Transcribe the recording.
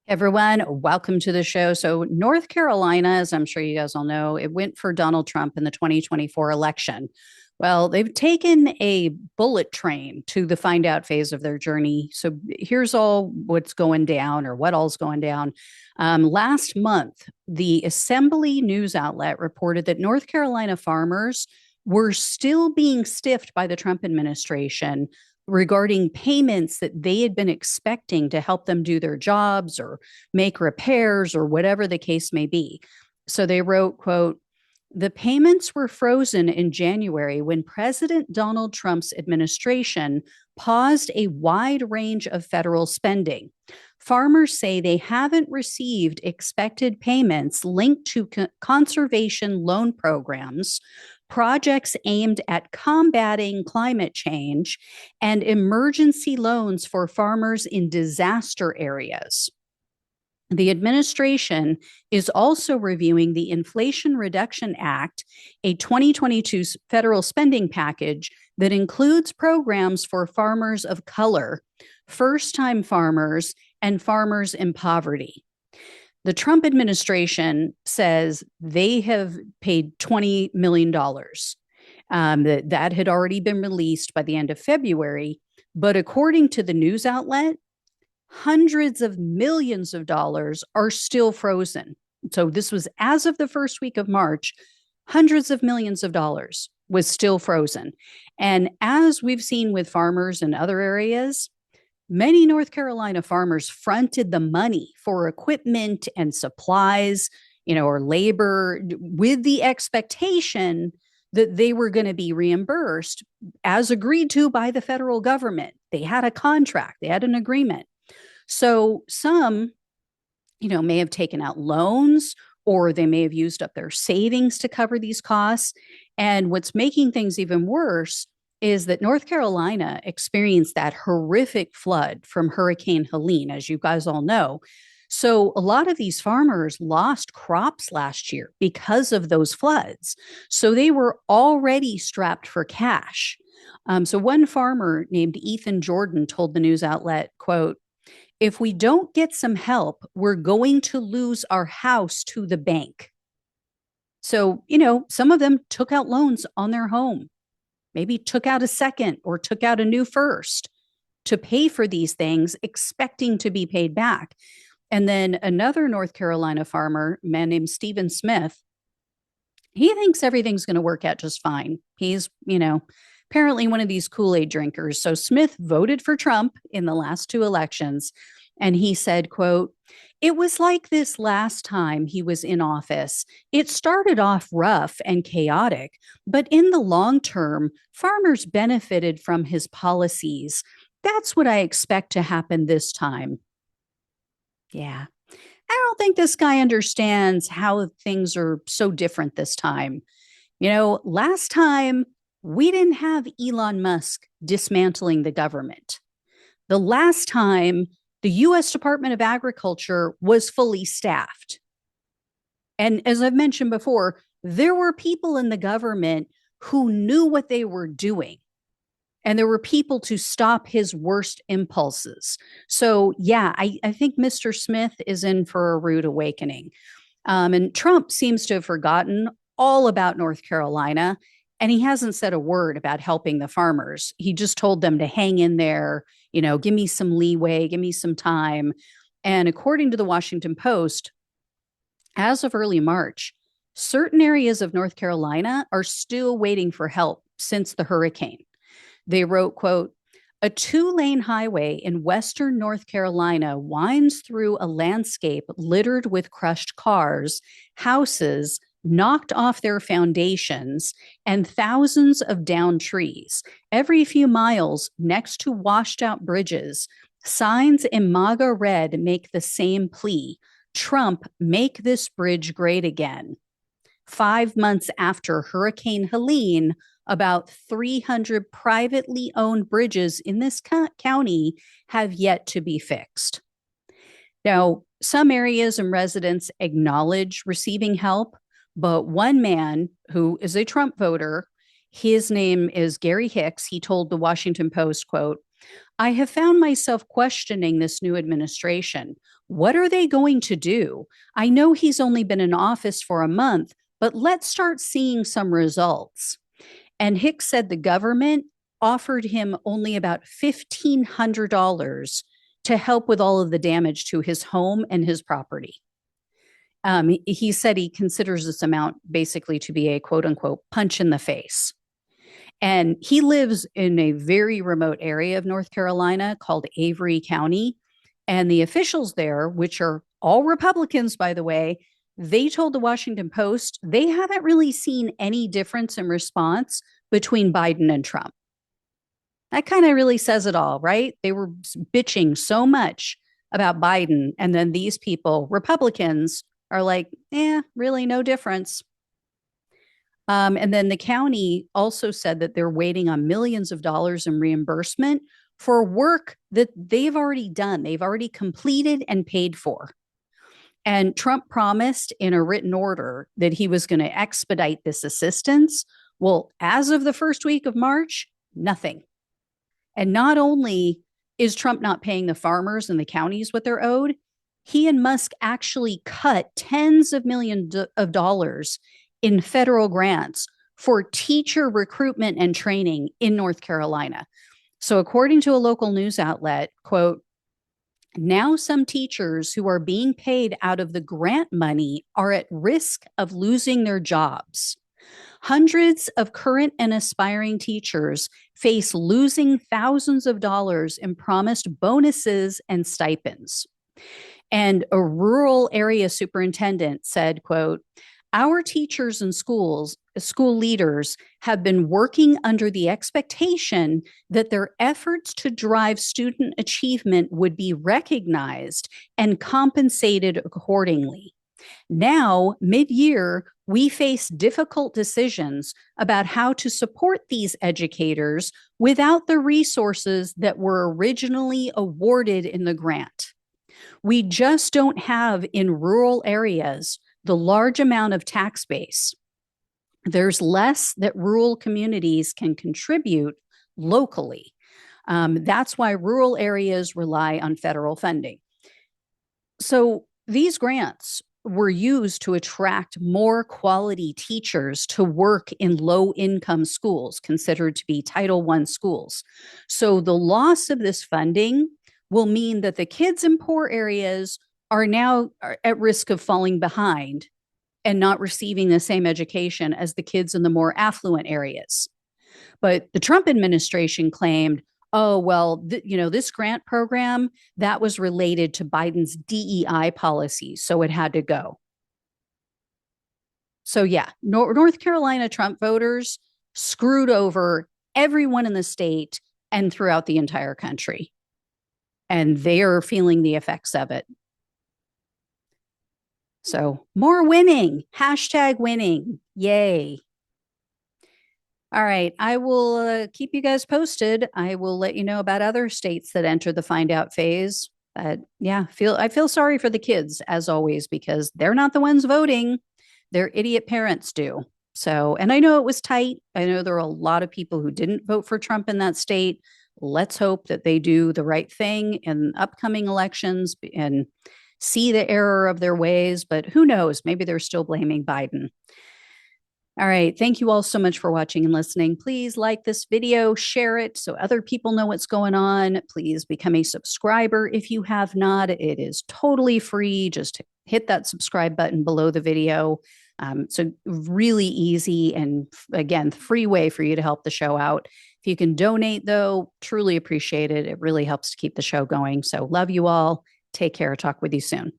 Everyone, welcome to the show. So, North Carolina, as I'm sure you guys all know, it went for Donald Trump in the 2024 election. Well, they've taken a bullet train to the find out phase of their journey. So, here's all what's going down or what all's going down. Last month, the Assembly news outlet reported that North Carolina farmers were still being stiffed by the Trump administration regarding payments that they had been expecting to help them do their jobs or make repairs or whatever the case may be. So they wrote, quote, the payments were frozen in January when President Donald Trump's administration paused a wide range of federal spending. Farmers say they haven't received expected payments linked to conservation loan programs, projects aimed at combating climate change, and emergency loans for farmers in disaster areas. The administration is also reviewing the Inflation Reduction Act, a 2022 federal spending package that includes programs for farmers of color, first-time farmers, and farmers in poverty. The Trump administration says they have paid $20 million. That had already been released by the end of February. But according to the news outlet, hundreds of millions of dollars are still frozen. So this was as of the first week of March, hundreds of millions of dollars was still frozen. And as we've seen with farmers in other areas, many North Carolina farmers fronted the money for equipment and supplies, or labor with the expectation that they were going to be reimbursed as agreed to by the federal government. They had a contract, they had an agreement. So some, may have taken out loans or they may have used up their savings to cover these costs. And what's making things even worse is that North Carolina experienced that horrific flood from Hurricane Helene, as you guys all know. So a lot of these farmers lost crops last year because of those floods. So they were already strapped for cash. So one farmer named Ethan Jordan told the news outlet, quote, if we don't get some help, we're going to lose our house to the bank. So, some of them took out loans on their home, maybe took out a second or took out a new first to pay for these things, expecting to be paid back. And then another North Carolina farmer, a man named Stephen Smith, he thinks everything's going to work out just fine. He's, apparently one of these Kool-Aid drinkers. So Smith voted for Trump in the last two elections. And he said, quote, it was like this last time he was in office. It started off rough and chaotic, but in the long term, farmers benefited from his policies. That's what I expect to happen this time. Yeah. I don't think this guy understands how things are so different this time. Last time we didn't have Elon Musk dismantling the government. The last time the US Department of Agriculture was fully staffed. And as I've mentioned before, there were people in the government who knew what they were doing. And there were people to stop his worst impulses. So, yeah, I think Mr. Smith is in for a rude awakening. And Trump seems to have forgotten all about North Carolina. And he hasn't said a word about helping the farmers. He just told them to hang in there, give me some leeway, give me some time. And according to the Washington Post, as of early March, certain areas of North Carolina are still waiting for help since the hurricane. They wrote, quote, a 2-lane highway in western North Carolina winds through a landscape littered with crushed cars, houses, knocked off their foundations, and thousands of downed trees. Every few miles, next to washed out bridges, signs in MAGA red make the same plea. Trump, make this bridge great again. 5 months after Hurricane Helene, about 300 privately owned bridges in this county have yet to be fixed. Now, some areas and residents acknowledge receiving help, but one man who is a Trump voter, his name is Gary Hicks, he told the Washington Post, quote, I have found myself questioning this new administration. What are they going to do? I know he's only been in office for a month, but let's start seeing some results. And Hicks said the government offered him only about $1,500 to help with all of the damage to his home and his property. He said he considers this amount basically to be a quote unquote punch in the face. And he lives in a very remote area of North Carolina called Avery County. And the officials there, which are all Republicans, by the way, they told the Washington Post they haven't really seen any difference in response between Biden and Trump. That kind of really says it all, right? They were bitching so much about Biden. And then these people, Republicans, are like, really no difference. And then the county also said that they're waiting on millions of dollars in reimbursement for work that they've already done, they've already completed and paid for. And Trump promised in a written order that he was going to expedite this assistance. Well, as of the first week of March, nothing. And not only is Trump not paying the farmers and the counties what they're owed, he and Musk actually cut tens of millions of dollars in federal grants for teacher recruitment and training in North Carolina. So according to a local news outlet, quote, now some teachers who are being paid out of the grant money are at risk of losing their jobs. Hundreds of current and aspiring teachers face losing thousands of dollars in promised bonuses and stipends. And a rural area superintendent said, quote, our teachers and school leaders have been working under the expectation that their efforts to drive student achievement would be recognized and compensated accordingly. Now, mid-year, we face difficult decisions about how to support these educators without the resources that were originally awarded in the grant. We just don't have in rural areas the large amount of tax base. There's less that rural communities can contribute locally. That's why rural areas rely on federal funding. So these grants were used to attract more quality teachers to work in low-income schools, considered to be Title I schools. So the loss of this funding will mean that the kids in poor areas are now at risk of falling behind and not receiving the same education as the kids in the more affluent areas. But the Trump administration claimed, oh, well, this grant program, that was related to Biden's DEI policies, so it had to go. So yeah, North Carolina Trump voters screwed over everyone in the state and throughout the entire country. And they are feeling the effects of it. So more winning, hashtag winning. Yay. All right. I will keep you guys posted. I will let you know about other states that enter the find out phase. But yeah, I feel sorry for the kids as always, because they're not the ones voting. Their idiot parents do. So, and I know it was tight. I know there are a lot of people who didn't vote for Trump in that state. Let's hope that they do the right thing in upcoming elections and see the error of their ways, but who knows? Maybe they're still blaming Biden. All right. Thank you all so much for watching and listening. Please like this video, share it so other people know what's going on. Please become a subscriber if you have not. It is totally free. Just hit that subscribe button below the video. So really easy and, again, free way for you to help the show out. If you can donate, though, truly appreciate it. It really helps to keep the show going. So love you all. Take care. Talk with you soon.